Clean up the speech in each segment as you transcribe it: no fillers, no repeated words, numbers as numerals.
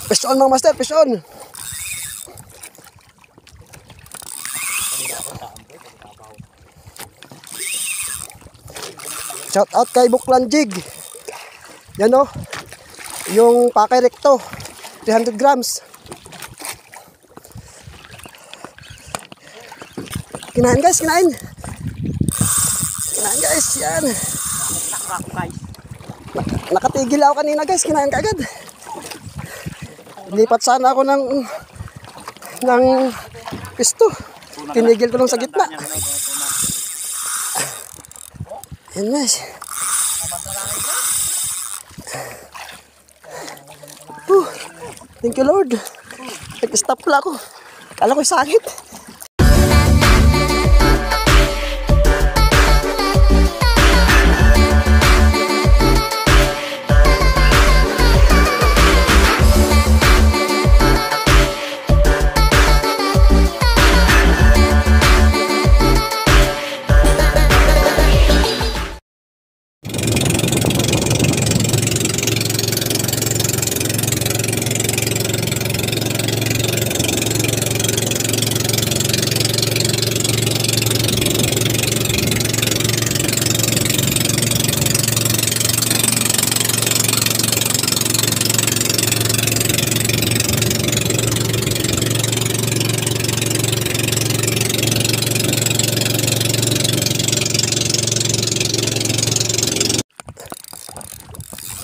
Fish on mga master, fish on. Shout out kay Buklan Jig. Yan o. Yung Pake Recto. 300 grams. Kinain guys, kinain. Kinain guys, yan. Nakatigil ako kanina guys, kinain ka agad. Lipat sana ako ng pisto. Tinigil ko lang sa gitna. Yan guys. Thank you Lord. Nag-stop pala ako. Kala ko sakit.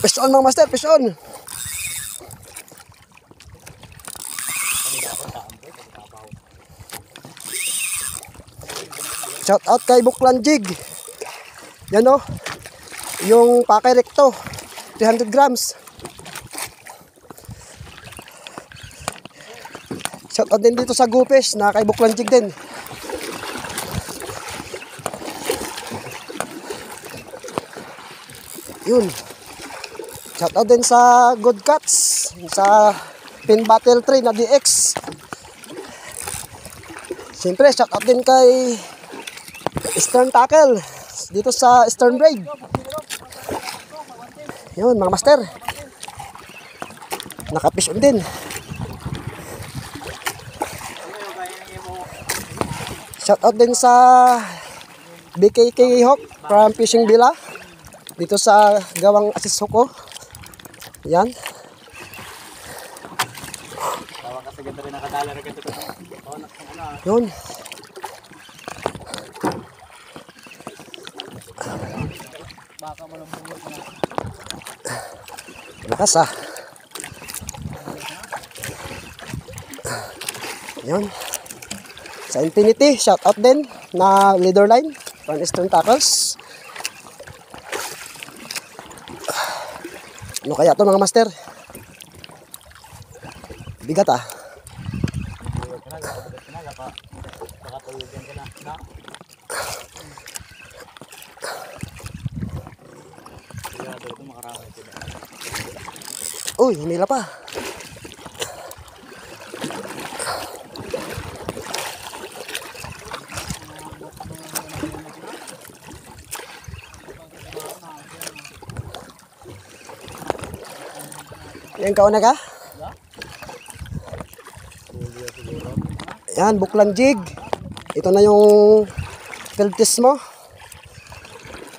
Fish on mga master, fish on. Shout out kay Buklan Jig. Yan o. Yung Pake Recto. 300 grams. Shout out din dito sa Gufish na kay Buklan Jig din. Yun. Shout out din sa Good Cuts, sa Pin Battle 3 na DX. Siyempre, shout out din kay Stern Tackle dito sa Stern Braid. Yun mga master. Nakafish on din. Shout out din sa BKK Hawk from Fishing Villa dito sa Gawang Asisoko. Yan. Yun. Lakas ah. Yan. Sa Infinity, shout out din na leader line from Eastern Tackles. Ano kaya ito mga master? Bigat ah. Uy, humila pa. Yan kauna ka? Yan, Buklan Jig. Ito na yung field test mo.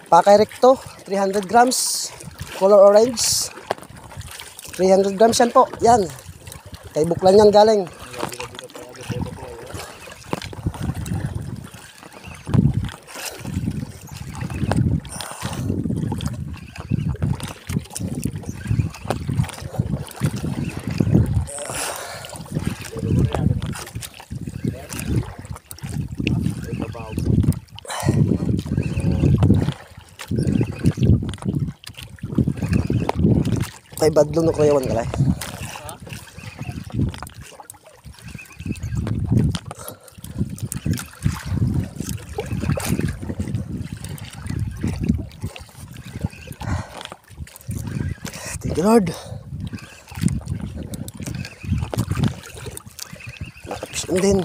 Pake Recto, 300 grams. Color orange. 300 grams yan po. Yan. Kay Buklan yan galing. Kay badlong na kuyawan ka lang. Thank you Lord. Nakapisan din.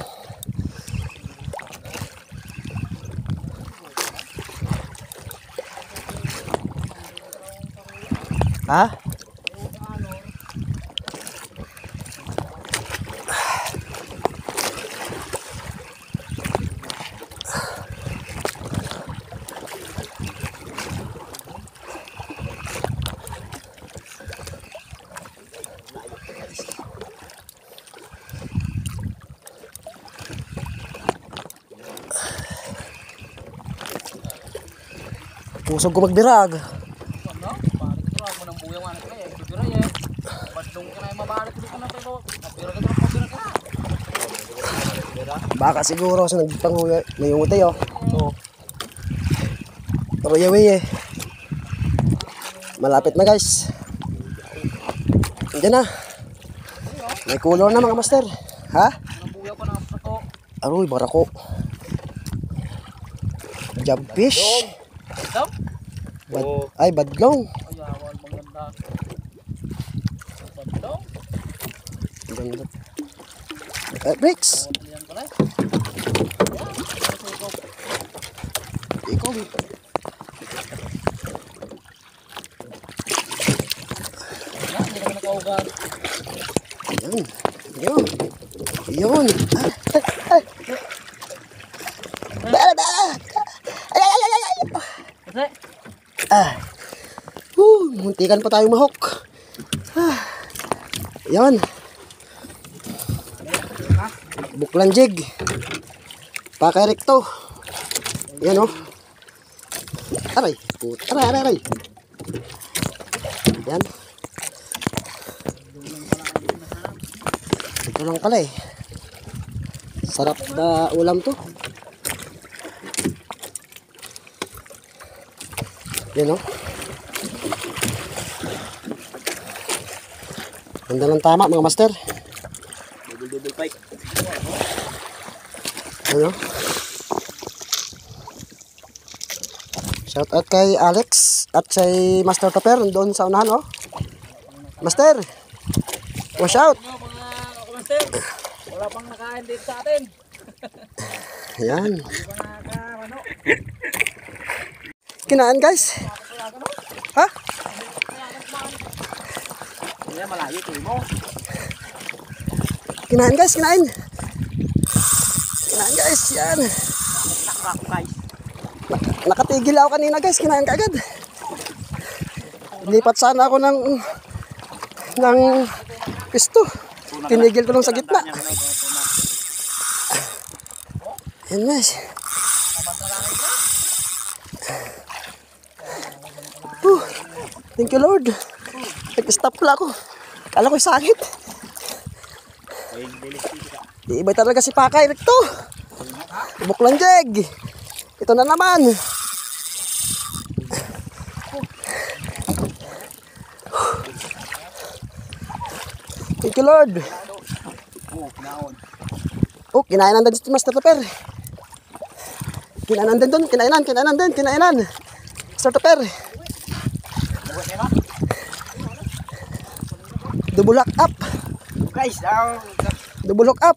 Ha? Pusog ko magbirag. Ano? Balik ito lang mo ng buya man ko eh. Bibiray eh. Badlong ka na yung mabalik dito na pero. Nabira ka na pabira ka. Baka siguro sa nagpanguya. May umutay oh. Oo. Pero yawi eh. Malapit na guys. Andiyan na. May color na mga master. Ha? Ang buya pa na sa to. Aroy, barako. Jabfish. Ito? Ay, badlong. Ay, awal maganda. Badlong. Ganda. Bricks. Yan pala eh. Ikaw. Yan, hindi naman nakaugat. Yan. Yun. Yun. Ay. Bala, bala. Ay, ay, ay, ay, ay. Kasi? Muntikan pa tayong mahok. Yan. Buklanjig. Pakai rekto. Yan oh. Aray. Aray, aray, aray. Yan. Ito lang pala eh. Sarap na ulam to. Yan oh. Ganda lang tama mga master. Double pike. Ano? Shout out kay Alex at kay Master Topper doon sa unahan oh. Master. Watch out. Ano mga master? Wala pang nakain dito sa atin. Yan. Hindi pa nakakano. Kinaan guys. Ha? Yan malayo tuloy mo. Kinain guys, kinain. Kinain guys, yan. Nakrak guys. Nakatigil ako kanina guys, kinain kaagad. Lipat sana ako ng pisto. Tinigil ko lang sa gitna. Yan guys. Thank you Lord. Nag-stop pala ako. Kala ko sakit. Iba talaga si Pakay Recto. Buklanjig. Ito na naman. Thank you Lord. Oh, kinainan din si Master Topper. Kinainan din doon. Kinainan. Master Topper. Dubulak up. Guys, Dubulok up.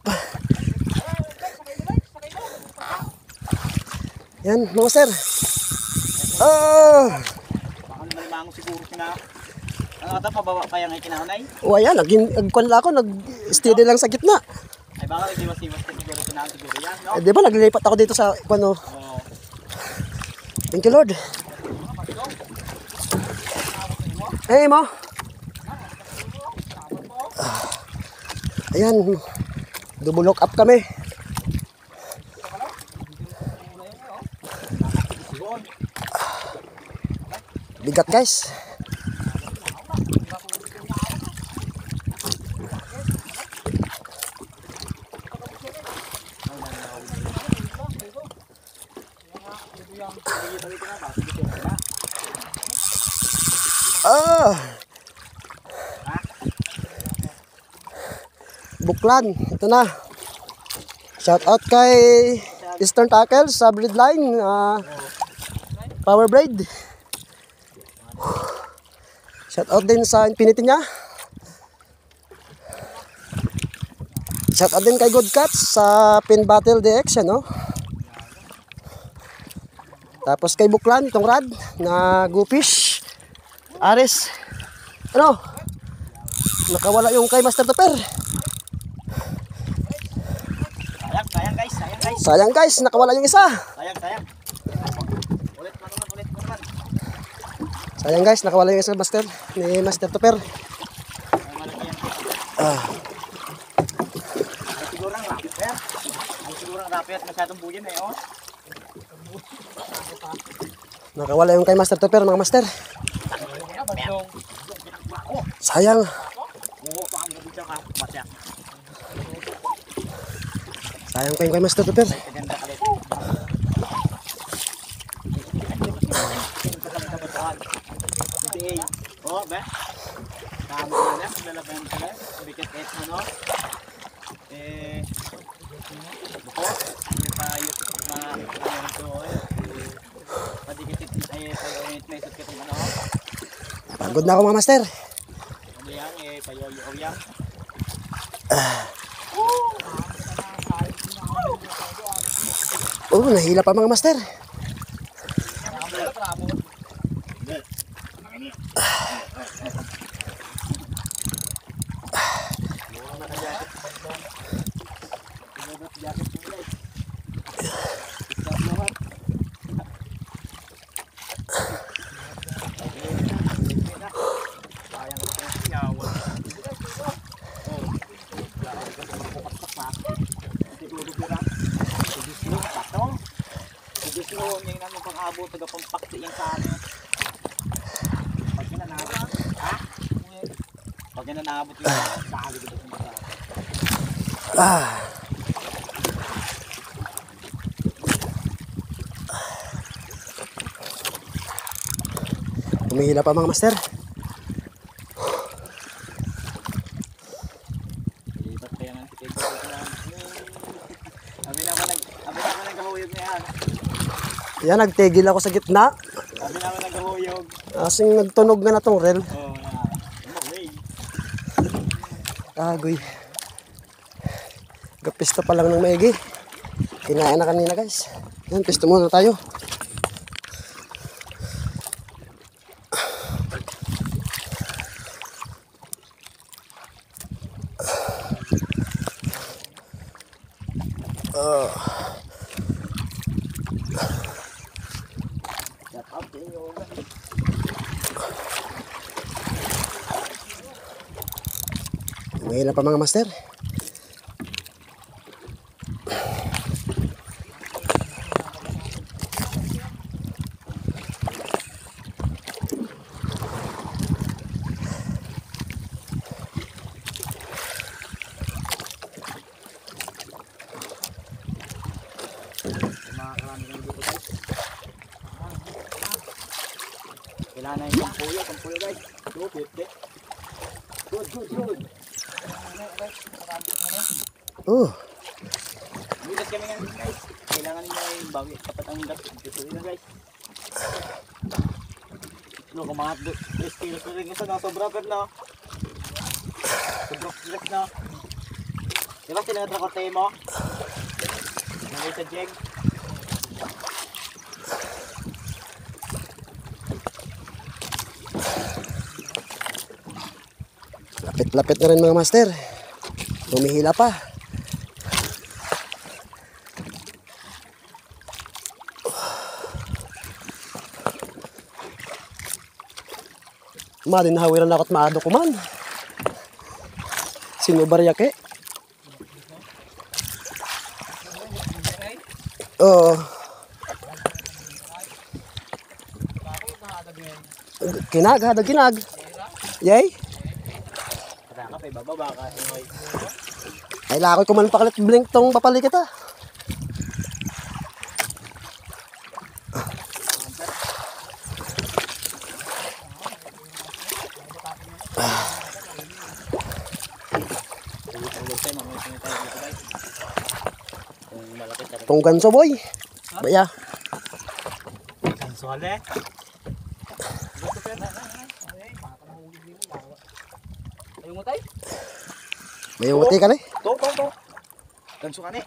Yan, mga sir. baka malimango siguro sina. Ang ata pababa pa yung ikinahunay. O ayan, nagkuanla ako, nag-steady lang sa gitna. Ay baka iwas-iwas siguro sinahan siguro yan, no? Eh, di ba naglilipat ako dito sa ano. Oo. Thank you Lord. Hey mo. Ayan, dubulok up kami. Bigat guys. Buklan, ito na. Shout out kay Eastern Tackles sa breedline, Power Braid. Shout out din sa Infinity niya. Shout out din kay Good Cats sa Pin Battle DX, no? Tapos kay Buklan, itong rad na Goofish. Ares. Ano? Nakawala yung kay Master Topper. Sayang guys, nakawala yung isa. Sayang. Ulit naman. Sayang guys, nakawala yung isa Master ni Master Topper. Siguro ang rapid yan. Siguro ang rapid at masyadong buyan eh, oh. Nakawala yung kay Master Tupper mga master. Badlong. Sayang. Sayang ko yung kay Master Tupper. Ganda ka rin. Oh, ba? Tama na lang, lalaban ka lang. Bigat et mo, no? Buko, hindi tayo ito, padikit ay payoyit na isot ka ito, ano? Pagod na ako mga master. Ano yan, payoyo yan. Oh, nahila pa mga master. Pag yan naabot yung sali dito sa mga Humihila pa mga master. ilipat pa yan ang titig ko lang. Sabi naman naghahuyog na yan. Yan, nagtigil ako sa gitna. Sabi naman naghahuyog. Kasing nagtunog na tong rel. Oo, way. Agoy. Gapista pa lang ng maigi. Kinain na kanina guys. Yan, pisto muna tayo. Mahila pa mga master. Kailangan na yung pampuyo guys. Good. Oh, Bulat kami nga guys. Kailangan niyo yung bawi. Kapat ang dito na guys. No, kumahat 3 kilos na rin isa na. Sobra agad na. Sobrang kilos na. Diba sila natrakote mo? Nangay sa jeg. lapit-lapit na rin mga master. Humihila pa. Malin hawiran ako at maado ko man. Sino baryake? Oo. Kinag, hadag kinag. Yay? Kaya ka pa ibababa ka. Ay lakoy ko man pakalit blink tong papalikat ah. Tong ganso boy. Baya. Ganso ale. Ayun mo tay? May uti ka na eh. To. Ganso ka ni.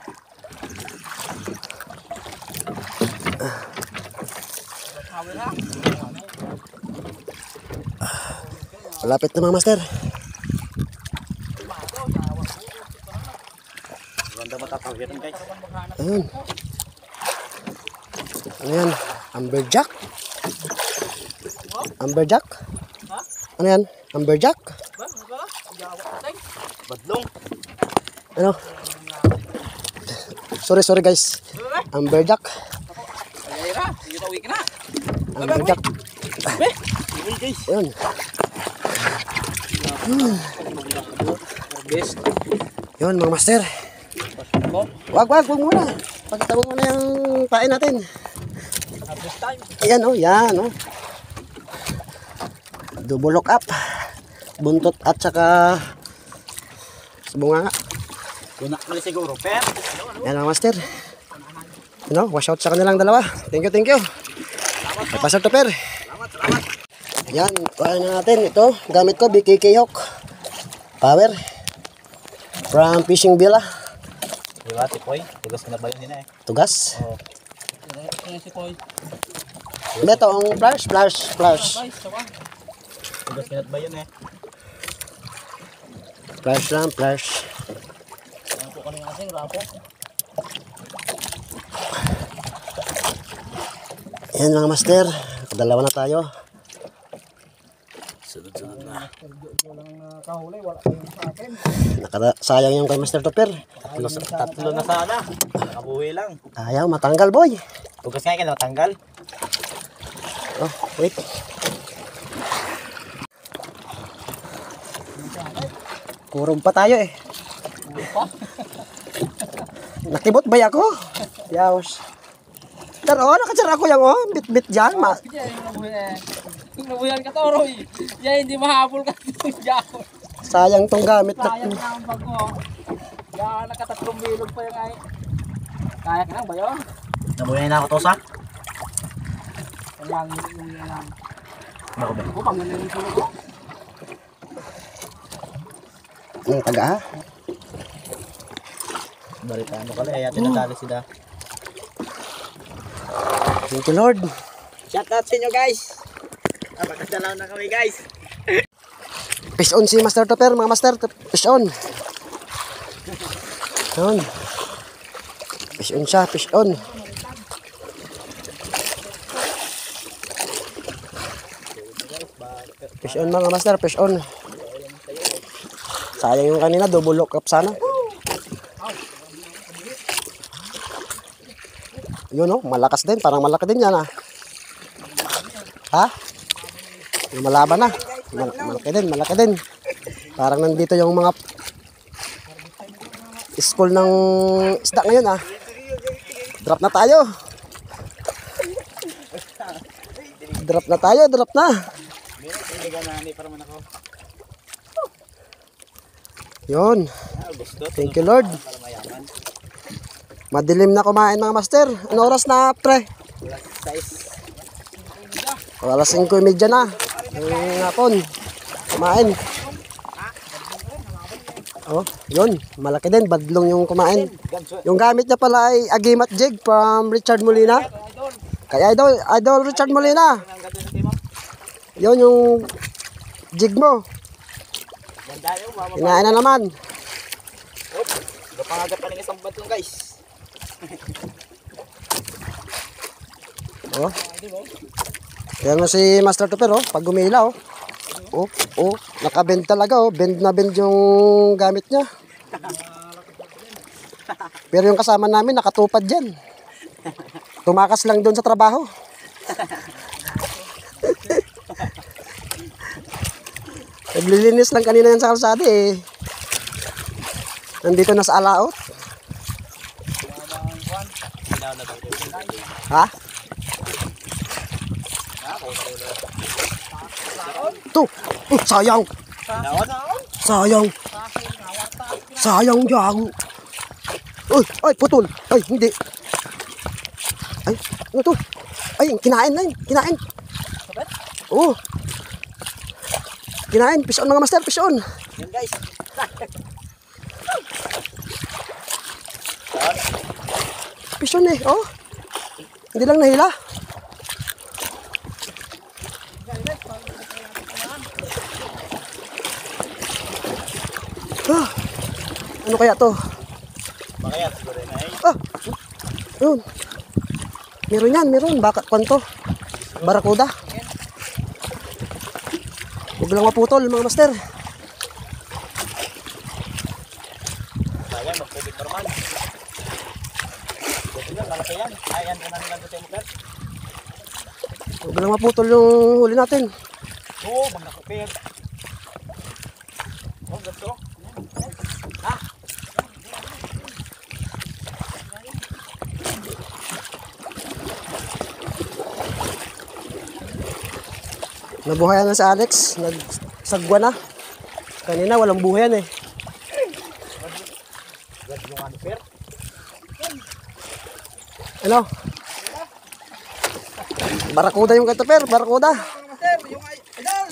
Malapit na mga master. Ganda matatawiran guys. Ayun. Ano yan? Amberjack? Amberjack? Ano yan? Amberjack? Badlong. Ano? Sorry guys. Amberjack. Ayira, sige tawi ka na. Jack. Yun. Best. Yun mga master. Ko. Wag muna. Pagtawag muna yung pain natin. Harvest time. Ayan oh, yan oh. Double lock up. Buntot at saka bunga nga. Kunak mali siguro. Per. Yan mga master. You know, wash out sa kanilang dalawa. Thank you. Pasok to per. Yan, kuha na natin ito. Gamit ko BKK Hawk Power from Fishing Villa. Diba, Tipoy? Tugas na ba yun din eh? Tugas. Oo. Si Poy. Ito ang flash. Tugas na ba yun eh? Flash. Rapo ka ng asing, rapo. Yan mga master. Dalawa na tayo. Sunod na. Sayang yung kay Master Topper. Tatlo na sana. Nakabuhi lang. Ayaw, matanggal boy. Tugas nga kayo natanggal. Oh, wait. Kurog pa tayo eh. Nakibot ba ako? Yaos. Pero nakachar ako yung bit dyan. Nabuyan ka to, Roy. Yan, hindi mahabol ka dito dyan. Sayang tong gamit na. Sayang na ang bag mo. Yan, nakatatlong bilog pa yung ay. Kaya ka lang ba yun? Nabuyan na ako to sa? Kailangan yung lang. Bako ba? Bang yun yung tulog ko. Ang taga ha? Balitaan mo pala, ayatin natali sila. Thank you Lord. Shout out sa inyo guys. Napakasalaw na kami guys. Fish on si Master Topper, mga master. Fish on. Yun. Fish on siya, fish on. Fish on mga master, fish on. Sayang yung kanina, double lock up sana. Yun oh, malakas din, parang malaki din yan ah. Ha? Malaban na. Malaki din. Parang nandito yung mga school ng isda ngayon ah. Drop na tayo. Drop na. Yun. Thank you Lord. Madilim na kumain mga master. Ano oras na pre? Alas 5:30 na. Ng hapon. Kumain. Oh, yun. Malaki din. Badlong yung kumain. Yung gamit niya pala ay Agimat Jig from Richard Molina. Kaya idol Richard Molina. Yun yung jig mo. Kinain na naman. Pangagat pa ng isang batong guys. Oh. Yan mo si Master Topper oh, pag gumila oh. Oh, nakabend talaga oh, bend na bend yung gamit niya. Pero yung kasama namin nakatupad diyan. Tumakas lang doon sa trabaho. Naglilinis lang kanina yan sa kalsada eh. Nandito na sa alaot. Ha? Tuh, sayang. Sayang jago. Ay, putol. Ay, hindi. Ay, ano to? Ay, kinain na yun. Kinain. Oh. Kinain. Fish on mga master, fish on. Yan guys. Fish on eh, oh. Hindi lang nahila. Ah, ano kaya to? Makaya siguro na eh. Ah, yun. Meron yan, meron. Baka kwanto. Barakuda. Huwag lang maputol mga master. Sayang, magpubig normal. Buti lang, malaki yan. Ayan, kung ano lang ito yung mukat. Huwag lang maputol yung huli natin. Oo, mga kapir. Oh, gato. Ha? Nabuhayan na si Alex. Nagsagwa na. Kanina walang buhayan eh. Gad yung ano, per. Ano? Barakuda yung ganito, per. Barakuda. Master, yung idol.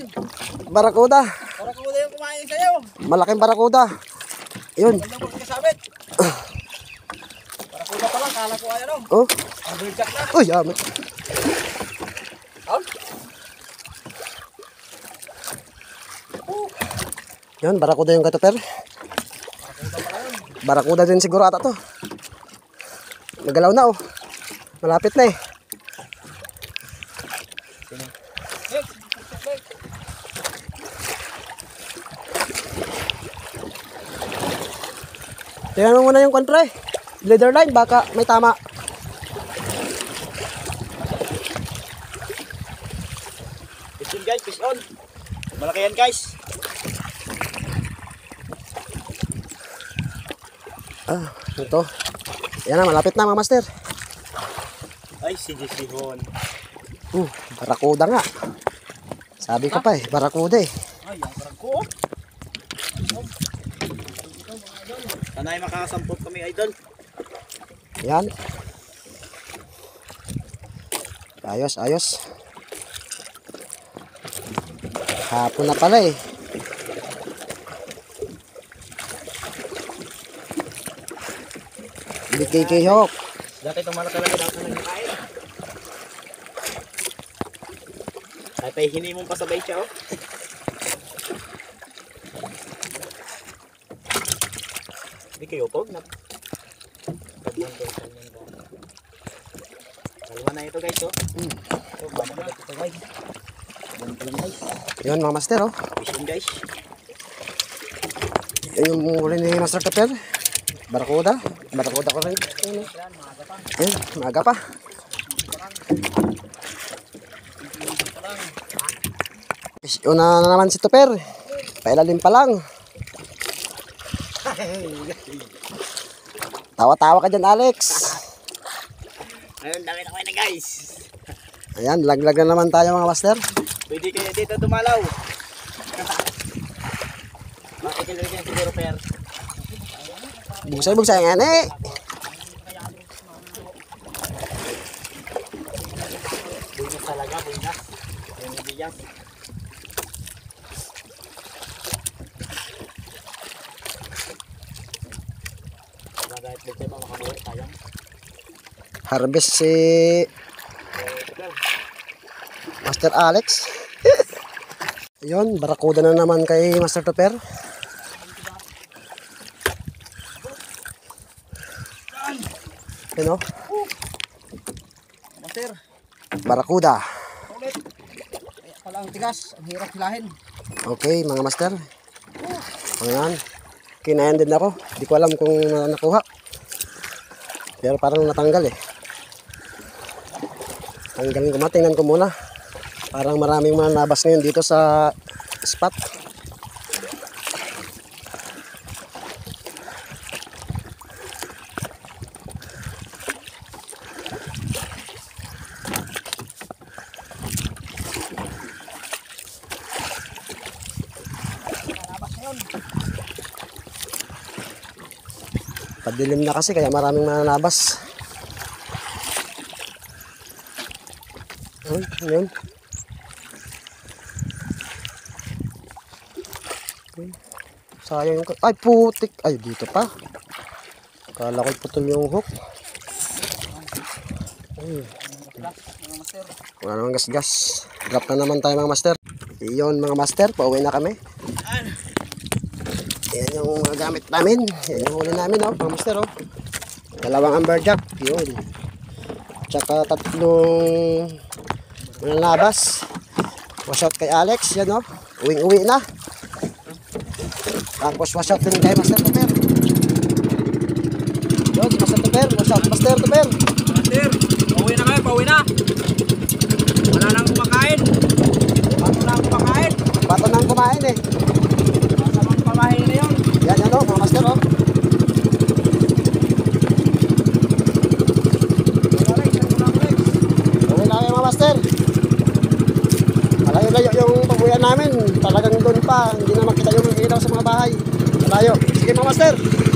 Barakuda. Para ko yung kumain sa'yo. Malaking barakuda. Yun. Ano mo kasabit? Para kuda pa lang, kala ko ay ano. Oh. Ang birjak na. Uy, yaman. Out. Yun, barakuda yung ganito, per. Barakuda din siguro ata to. Nagalaw na, oh. Malapit na eh. Tingnan mo muna yung kontra eh. Leader line, baka may tama. Fish on guys, fish on. Malaki yan guys. Ah, ito. Yan na, malapit na mga master. Ay, sihon. Barakuda nga. Sabi ko pa eh, barakuda eh. Ay, ang parang ko. Sana'y makakasampot kami idol. Yan. Ayos, ayos. Hapon na pala eh. BKK Hawk. Dati itong malaki lang daw na nagkain. Ay, pahihini mong pasabay siya, oh. Hindi kayo pog na. Kalma na ito guys, oh. So, bamagat ito guys. Ganito lang guys. Yun mga master oh. Fishing guys. Yan yung huli ni Master Topper. Barakuda. Barakuda ko rin. Ayun, maaga pa. Una na naman si Topper. Pailalim pa lang. Tawa-tawa ka dyan, Alex. Ayun, dami na kayo na guys. Ayan, laglag na naman tayo mga master. Pwede kayo dito dumalaw. Makikilagay yan siguro per. Bugsay nga eh. Buinas talaga, buinas. Yung nabiyas. Magagayat din tayo mga makamulit tayong. Harvest si Master Alex. Yun, barakuda na naman kay Master Topper. Yun o, Master, barakuda. ulit. Kaya pala ang tigas, ang hirap hilahin. Okay mga master. Ayan. Kinayan din ako. Di ko alam kung nakuha. Pero parang natanggal eh. Tanggalin ko muna. Tingnan ko muna. Parang maraming mga nabas ngayon dito sa spot. Padilim na kasi kaya maraming mananabas. Yun. Sayang yung... Ay, putik. Ay, dito pa. Kala ko putol yung hook. Ay. Wala namang gas-gas. Drop na naman tayo mga master. Iyon mga master, pauwi na kami. Yan yung mga gamit namin. Yan yung huli namin, oh, mga master, oh. Dalawang amberjack, yun. Tsaka tatlong mananabas. Wash out kay Alex, yan, oh. Uwing-uwi na. Tapos wash out din kay Master Topper. Yun, Master Topper. Wash out, Master Topper. Master, pauwi na kayo, pauwi na. Wala nang uwian namin, talagang doon pa, hindi na makita yung ilaw sa mga bahay. Malayo. Sige mga master.